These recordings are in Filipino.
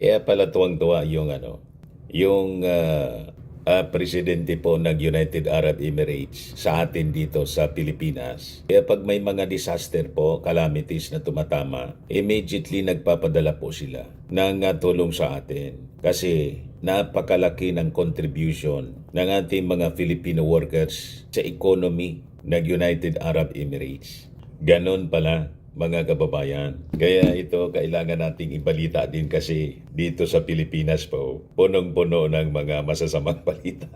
Kaya pala tuwang-tuwa yung presidente po ng United Arab Emirates sa atin dito sa Pilipinas. Kaya pag may mga disaster po, calamities na tumatama, immediately nagpapadala po sila ng tulong sa atin. Kasi napakalaki ng contribution ng ating mga Filipino workers sa economy ng United Arab Emirates. Ganon pala mga kababayan. Kaya ito kailangan nating ibalita din kasi dito sa Pilipinas po, punong-puno ng mga masasamang balita.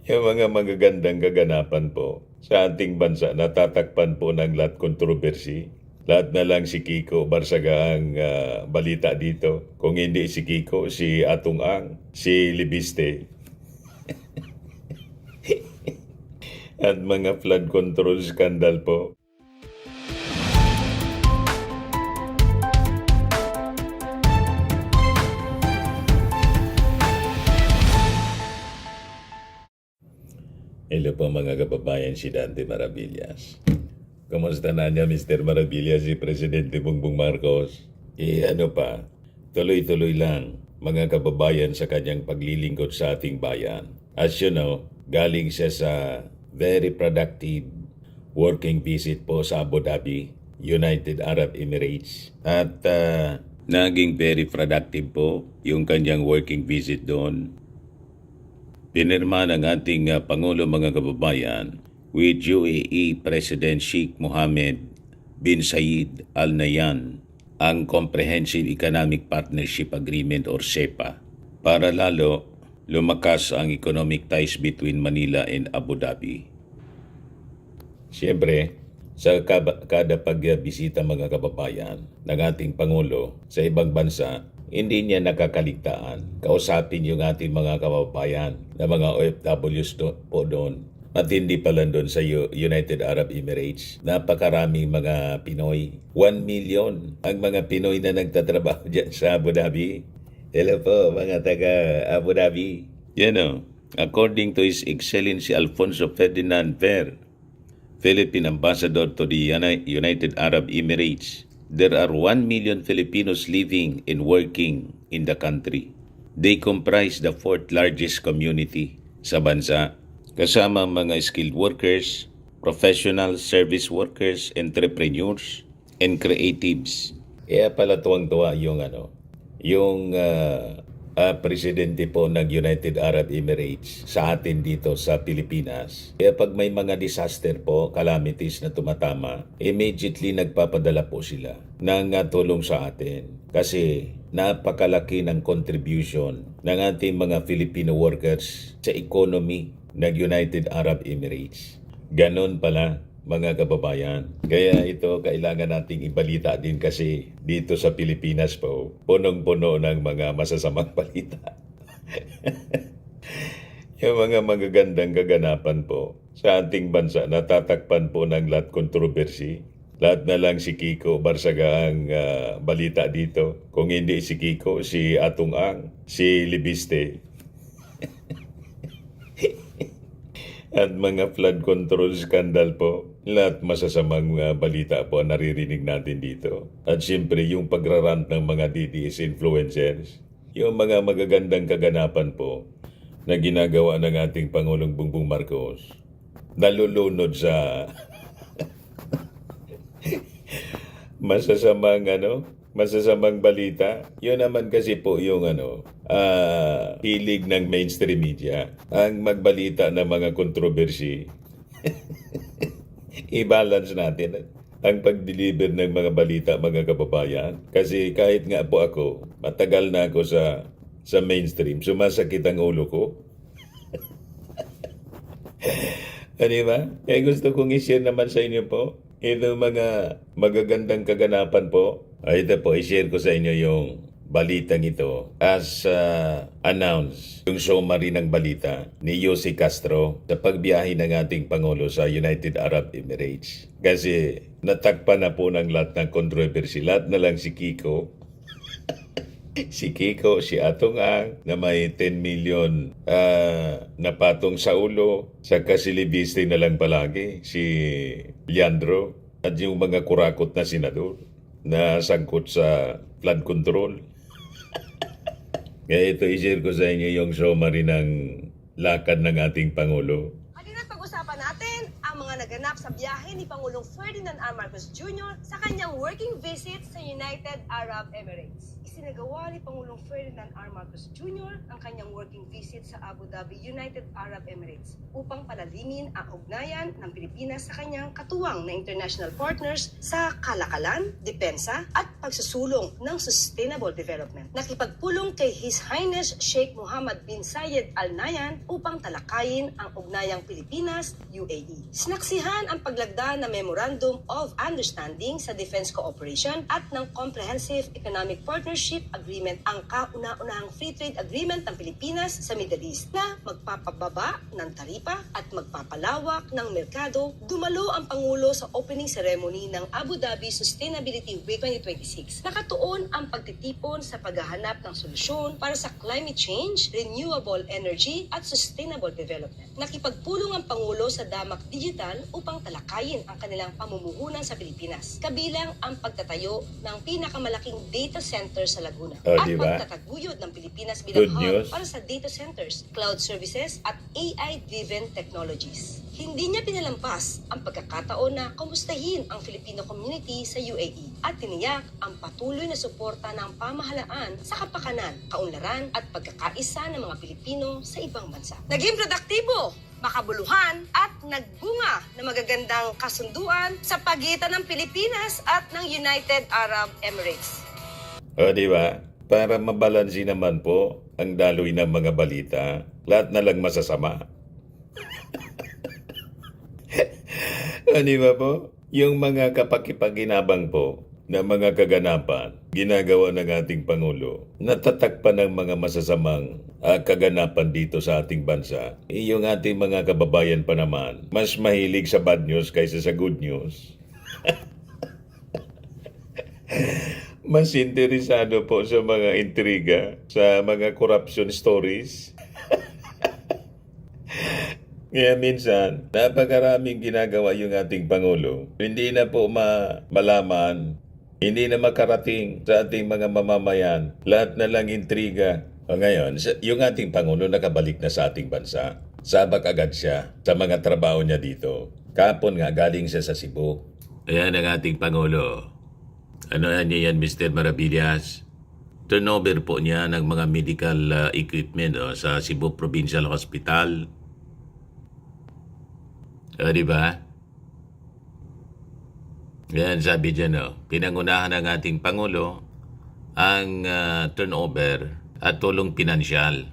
Yung mga magagandang kaganapan po sa ating bansa, natatakpan po ng lahat kontrobersy. Lahat na lang si Kiko Barsaga ang balita dito. Kung hindi si Kiko, si Atong Ang, si Libiste. At mga flood control scandal po. Hello po mga kababayan, si Dante Maravillas. Kumusta na niya Mr. Maravillas si Presidente Bongbong Marcos? Tuloy-tuloy lang mga kababayan sa kanyang paglilingkod sa ating bayan. As you know, galing siya sa very productive working visit po sa Abu Dhabi, United Arab Emirates. At naging very productive po yung kanyang working visit doon. Pinirma ng ating Pangulo mga kababayan with UAE President Sheikh Mohammed bin Zayed Al Nahyan ang Comprehensive Economic Partnership Agreement or CEPA para lalo lumakas ang economic ties between Manila and Abu Dhabi. Siyempre, sa kada pagbisita mga kababayan ng ating Pangulo sa ibang bansa, hindi niya nakakaligtaan kausapin yung ating mga kababayan na mga OFWs po doon. At hindi pala doon sa United Arab Emirates. Napakaraming mga Pinoy. 1 million ang mga Pinoy na nagtatrabaho dyan sa Abu Dhabi. Hello po mga taga Abu Dhabi. According to His Excellency Alfonso Ferdinand Ver, Philippine Ambassador to the United Arab Emirates, there are 1 million Filipinos living and working in the country. They comprise the fourth largest community sa bansa, kasama mga skilled workers, professional service workers, entrepreneurs, and creatives. Kaya pala tuwang-tuwa yung presidente po ng United Arab Emirates sa atin dito sa Pilipinas. Kaya pag may mga disaster po, calamities na tumatama, immediately nagpapadala po sila ng tulong sa atin. Kasi napakalaki ng contribution ng ating mga Filipino workers sa economy ng United Arab Emirates. Ganon pala mga kababayan. Kaya ito kailangan nating ibalita din kasi dito sa Pilipinas po, punong-puno ng mga masasamang balita. Yung mga magagandang kaganapan po sa ating bansa, natatakpan po ng lahat kontrobersy. Lahat na lang si Kiko Barsaga ang balita dito. Kung hindi si Kiko, si Atong Ang, si Libiste. At mga flood control scandal po. Lahat masasamang balita po naririnig natin dito. At siyempre yung pagrarant ng mga DDS influencers. Yung mga magagandang kaganapan po na ginagawa ng ating Pangulong Bongbong Marcos. Nalulunod sa masasamang balita. Yun naman kasi po yung hilig ng mainstream media. Ang magbalita ng mga kontrobersy. I-balance natin ang pag-deliver ng mga balita mga kababayan. Kasi kahit nga po ako, matagal na ako sa mainstream, sumasakit ang ulo ko. Diba? Kaya gusto kong i-share naman sa inyo po. Ito mga magagandang kaganapan po. Ito po, i-share ko sa inyo yung balitang ito as announced yung summary ng balita ni Jose Castro sa pagbiyahe ng ating Pangulo sa United Arab Emirates. Kasi natakpan na po ng lahat ng controversy. Lahat na lang si Kiko. Si Kiko, si Atong Ang na may 10 million na patong sa ulo. Saka si Libiste na lang palagi, si Leandro at yung mga kurakot na senador. na sangkot sa flood control. Kaya ito i-share ko sa inyo yung summary ng lakad ng ating Pangulo. Halina't pag-usapan natin ang mga naganap sa biyahe ni Pangulong Ferdinand R. Marcos Jr. sa kanyang working visit sa United Arab Emirates. Isinagawa ni Pangulong Ferdinand R. Marcos Jr. ang kanyang working visit sa Abu Dhabi, United Arab Emirates upang palalimin ang ugnayan ng Pilipinas sa kanyang katuwang na international partners sa kalakalan, depensa at pagsusulong ng sustainable development. Nakipagpulong kay His Highness Sheikh Mohammed bin Zayed Al Nahyan upang talakayin ang ugnayang Pilipinas-UAE. Sinaksihan ang paglagda ng Memorandum of Understanding sa Defense Cooperation at ng Comprehensive Economic Partnership Agreement, ang kauna-unahang free trade agreement ng Pilipinas sa Middle East na magpapababa ng taripa at magpapalawak ng merkado. Dumalo ang Pangulo sa opening ceremony ng Abu Dhabi Sustainability Week 2026. Nakatuon ang pagtitipon sa paghahanap ng solusyon para sa climate change, renewable energy at sustainable development. Nakipagpulong ang Pangulo sa Damak Digital upang talakayin ang kanilang pamumuhunan sa Pilipinas, kabilang ang pagtatayo ng pinakamalaking data center sa Laguna at Diba? pagtataguyod ng Pilipinas bilang Good hub news. para sa data centers, cloud services at AI-driven technologies. Hindi niya pinalampas ang pagkakataon na kumustahin ang Filipino community sa UAE at tiniyak ang patuloy na suporta ng pamahalaan sa kapakanan, kaunlaran at pagkakaisa ng mga Pilipino sa ibang bansa. Naging produktibo, makabuluhan at nagbunga na magagandang kasunduan sa pagitan ng Pilipinas at ng United Arab Emirates. O di ba? Para mabalansi naman po ang daloy ng mga balita, lahat na lang masasama. O di ba po? Yung mga kapakipaginabang po na mga kaganapan, ginagawa ng ating Pangulo, natatakpan ng mga masasamang kaganapan dito sa ating bansa. Yung ating mga kababayan pa naman, mas mahilig sa bad news kaysa sa good news. Mas interesado po sa mga intriga, sa mga corruption stories. Kaya minsan, napakaraming ginagawa yung ating Pangulo. Hindi na po malaman, hindi na makarating sa ating mga mamamayan. Lahat na lang intriga. O ngayon, yung ating Pangulo nakabalik na sa ating bansa. Sabak agad siya sa mga trabaho niya dito. Kapon nga, galing siya sa Cebu. Ayan ang ating Pangulo. Ano yan, Mr. Maravillas? Turnover po niya ng mga medical equipment sa Cebu Provincial Hospital. Di ba? Yan, sabi dyan, pinangunahan ng ating Pangulo ang turnover at tulong pinansyal.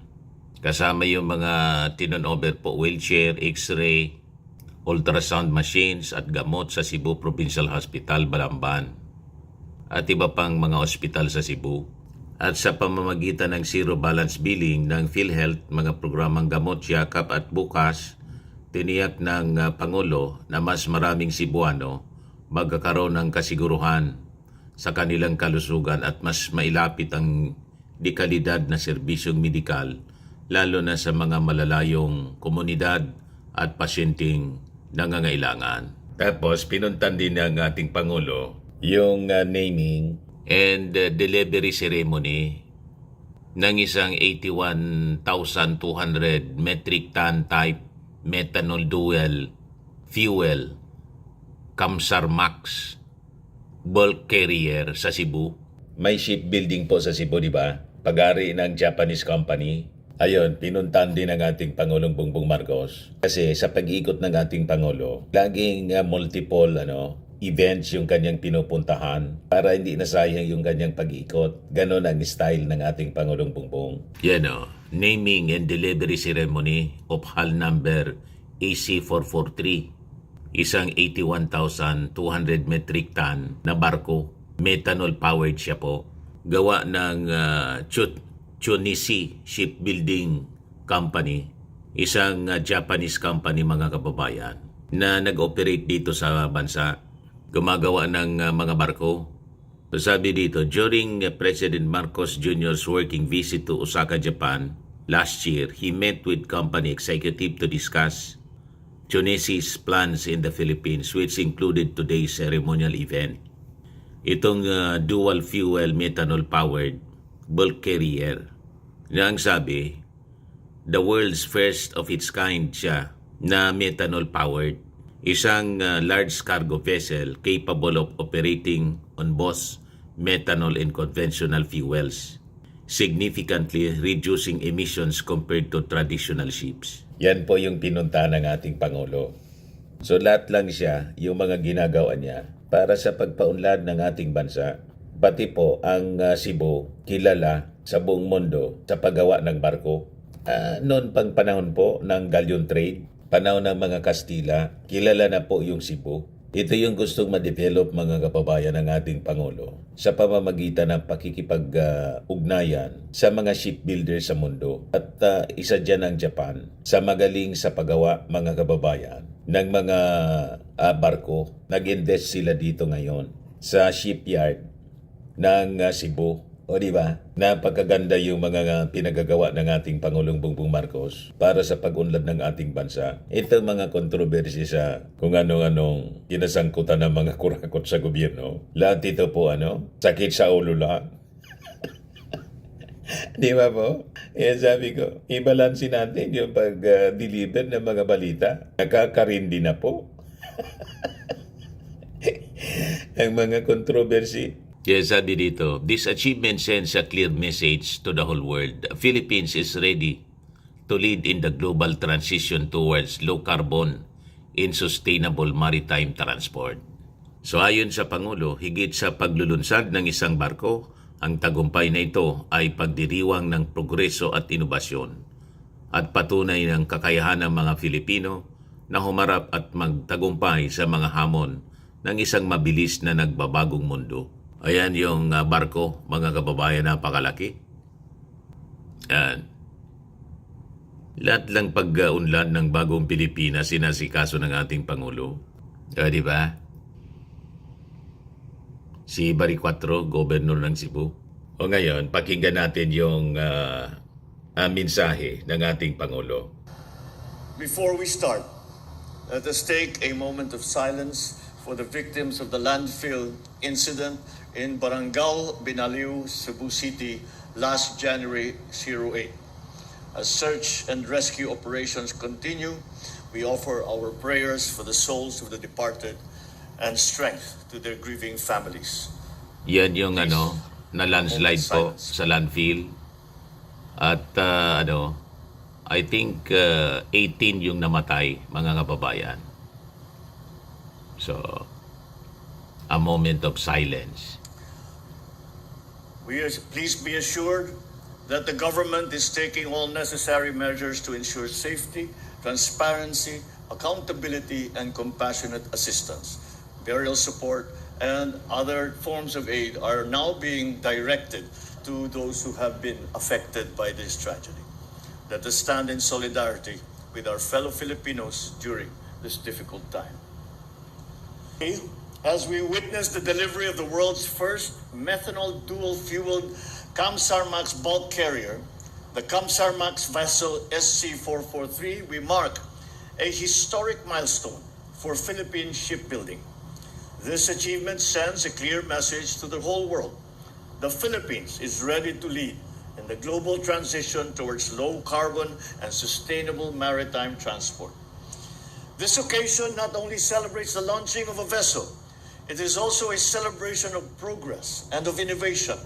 Kasama yung mga turnover po, wheelchair, x-ray, ultrasound machines at gamot sa Cebu Provincial Hospital, Balamban. At iba pang mga ospital sa Cebu. At sa pamamagitan ng zero balance billing ng PhilHealth, mga programang gamot, yakap at bukas, tiniyak ng Pangulo na mas maraming Cebuano magkakaroon ng kasiguruhan sa kanilang kalusugan at mas mailapit ang dekalidad na serbisyong medikal, lalo na sa mga malalayong komunidad at pasyenteng nangangailangan. Tapos pinuntan din ng ating Pangulo yung naming and delivery ceremony ng isang 81,200 metric ton type methanol dual fuel Kamsar Max bulk carrier sa Cebu. May shipbuilding po sa Cebu, di ba? Pag-ari ng Japanese company. Ayun, pinuntan din ng ating Pangulong Bongbong Marcos. Kasi sa pag-ikot ng ating Pangulo, laging multiple events yung kanyang pinupuntahan para hindi nasayang yung kanyang pag-ikot. Ganon ang style ng ating Pangulong Bongbong. Yan naming and delivery ceremony of hull number AC443. Isang 81,200 metric ton na barko. Methanol powered siya po. Gawa ng Chunisi Shipbuilding Company. Isang Japanese company, mga kababayan, na nag-operate dito sa bansa. Gumagawa ng mga barko. So sabi dito, during President Marcos Jr.'s working visit to Osaka, Japan last year, he met with company executive to discuss Chunisi's plans in the Philippines, which included today's ceremonial event. itong dual fuel methanol powered bulk carrier na ang sabi, the world's first of its kind siya na methanol powered. Isang large cargo vessel capable of operating on both methanol and conventional fuels, significantly reducing emissions compared to traditional ships. Yan po yung pinunta ng ating Pangulo. So lahat lang siya, yung mga ginagawa niya para sa pagpaunlad ng ating bansa. Pati po ang Cebu kilala sa buong mundo sa paggawa ng barko. Noon pang panahon po ng galleon trade, panahon ng mga Kastila, kilala na po yung Cebu. Ito yung gustong ma-develop mga kababayan ng ating Pangulo sa pamamagitan ng pakikipag-ugnayan sa mga shipbuilders sa mundo. At isa dyan ang Japan sa magaling sa paggawa mga kababayan ng mga barko. Nag-invest sila dito ngayon sa shipyard ng Cebu. O di ba? Napakaganda yung mga pinagagawa ng ating Pangulong Bongbong Marcos para sa pag-unlad ng ating bansa. Ito mga kontrobersya sa kung anong kinasangkutan ng mga kurakot sa gobyerno. Lahat ito po sakit sa ulo lang. Di ba po? Sabi ko, i-balance natin yung pag-deliver ng mga balita. Nakakarindi na po. Ang mga kontrobersya. Yes, sabi dito, this achievement sends a clear message to the whole world. The Philippines is ready to lead in the global transition towards low carbon and sustainable maritime transport. So ayon sa Pangulo, higit sa paglulunsad ng isang barko, ang tagumpay na ito ay pagdiriwang ng progreso at inobasyon at patunay ng kakayahan ng mga Filipino na humarap at magtagumpay sa mga hamon ng isang mabilis na nagbabagong mundo. Ayan yung barko, mga kababayan, napakalaki. Yan. Lahat lang pag-unlad ng bagong Pilipinas sinasikaso ng ating Pangulo. Di ba? Si Barry Cuatro, Governor ng Cebu. O ngayon, pakinggan natin yung mensahe ng ating Pangulo. Before we start, let us take a moment of silence for the victims of the landfill incident in Barangay Binaliw, Cebu City last January 08. As search and rescue operations continue, we offer our prayers for the souls of the departed and strength to their grieving families. Yan yung na landslide po sa landfill. At I think 18 yung namatay, mga kababayan. So, a moment of silence. Please be assured that the government is taking all necessary measures to ensure safety, transparency, accountability, and compassionate assistance. Burial support and other forms of aid are now being directed to those who have been affected by this tragedy. Let us stand in solidarity with our fellow Filipinos during this difficult time. As we witness the delivery of the world's first methanol dual-fueled Kamsarmax bulk carrier, the Kamsarmax vessel SC443, we mark a historic milestone for Philippine shipbuilding. This achievement sends a clear message to the whole world. The Philippines is ready to lead in the global transition towards low-carbon and sustainable maritime transport. This occasion not only celebrates the launching of a vessel, it is also a celebration of progress and of innovation.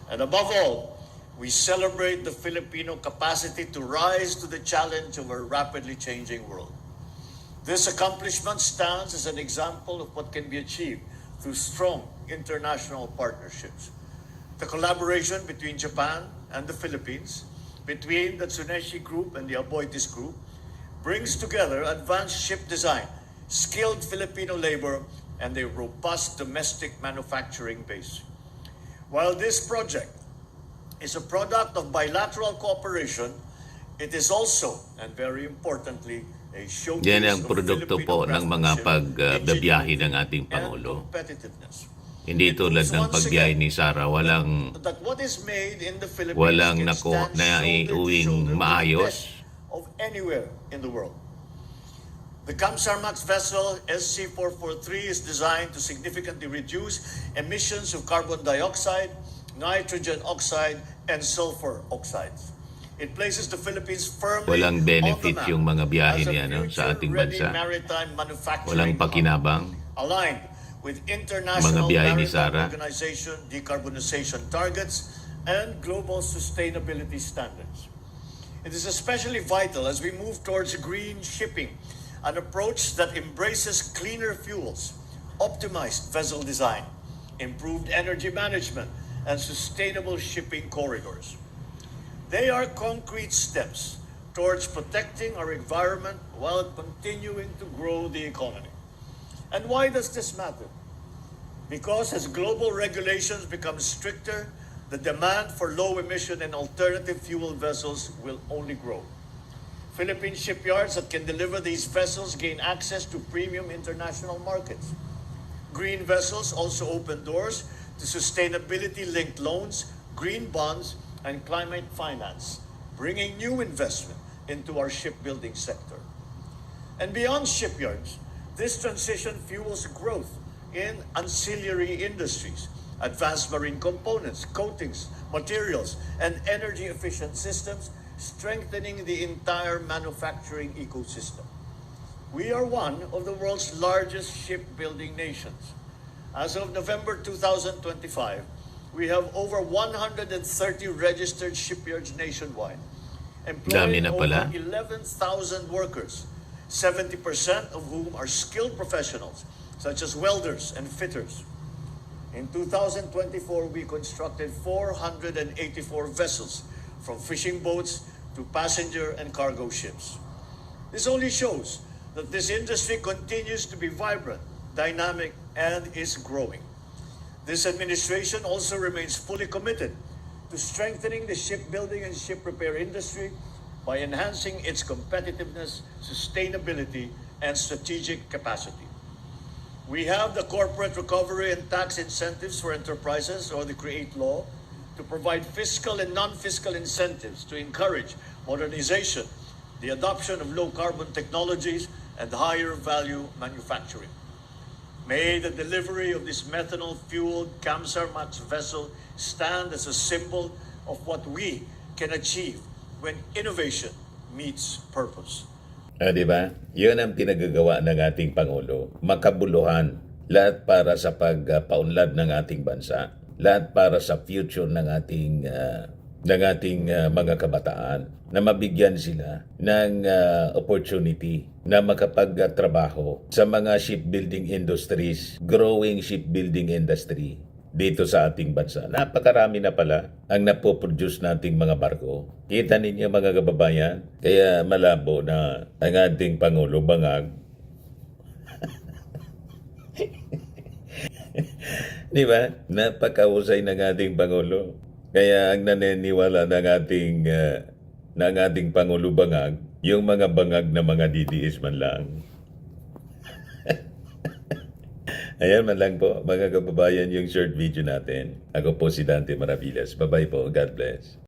And above all, we celebrate the Filipino capacity to rise to the challenge of a rapidly changing world. This accomplishment stands as an example of what can be achieved through strong international partnerships. The collaboration between Japan and the Philippines, between the Tsuneshi Group and the Aboitiz Group, brings together advanced ship design, skilled Filipino labor, and a robust domestic manufacturing base. While this project is a product of bilateral cooperation, it is also, and very importantly, a showcase Yan ang of produkto Filipino po ng mga craftsmanship, pagbiyahe ng ingenuity, ating and Pangulo. competitiveness. Hindi tulad ng pagbiyahe ni Sara, walang That what is made in the Philippines walang can stand stand shoulder to naiuwing shoulder with the maayos. best of anywhere in the world. The Kamsarmax vessel SC443 is designed to significantly reduce emissions of carbon dioxide, nitrogen oxide, and sulfur oxides. It places the Philippines firmly Walang benefit on the map yung mga biyahe as a niya, no, sa ating future-ready bansa. maritime manufacturing Walang hub, pakinabang. aligned with international Mga biyahe ni maritime Sara. organization decarbonization targets and global sustainability standards. It is especially vital as we move towards green shipping, an approach that embraces cleaner fuels, optimized vessel design, improved energy management, and sustainable shipping corridors. They are concrete steps towards protecting our environment while continuing to grow the economy. And why does this matter? Because as global regulations become stricter, the demand for low emission and alternative fuel vessels will only grow. Philippine shipyards that can deliver these vessels gain access to premium international markets. Green vessels also open doors to sustainability-linked loans, green bonds, and climate finance, bringing new investment into our shipbuilding sector. And beyond shipyards, this transition fuels growth in ancillary industries, advanced marine components, coatings, materials, and energy-efficient systems, strengthening the entire manufacturing ecosystem. We are one of the world's largest shipbuilding nations. As of November 2025, we have over 130 registered shipyards nationwide, Dami employing na pala. over 11,000 workers, 70% of whom are skilled professionals, such as welders and fitters. In 2024, we constructed 484 vessels, from fishing boats to passenger and cargo ships. This only shows that this industry continues to be vibrant, dynamic, and is growing. This administration also remains fully committed to strengthening the shipbuilding and ship repair industry by enhancing its competitiveness, sustainability, and strategic capacity. We have the corporate recovery and tax incentives for enterprises, or the CREATE law, to provide fiscal and non-fiscal incentives to encourage modernization, the adoption of low-carbon technologies, and higher value manufacturing. May the delivery of this methanol-fueled Kamsarmax vessel stand as a symbol of what we can achieve when innovation meets purpose. Di ba? Yun ang pinagagawa ng ating Pangulo. Makabuluhan. Lahat para sa pagpaunlad ng ating bansa. Lahat para sa future ng ating mga kabataan, na mabigyan sila ng opportunity na makapagtrabaho sa mga shipbuilding industries, growing shipbuilding industry dito sa ating bansa. Napakarami na pala ang napoproduce nating mga barko. Kita ninyo mga kababayan, kaya malabo na ang ating Pangulo bangag. Di ba? Napakahusay ng ating Pangulo. Kaya ang naniniwala ng ating Pangulo bangag, yung mga bangag na mga DDS man lang. Ayan man lang po, mga kababayan, yung short video natin. Ako po si Dante Maravillas. Bye-bye po. God bless.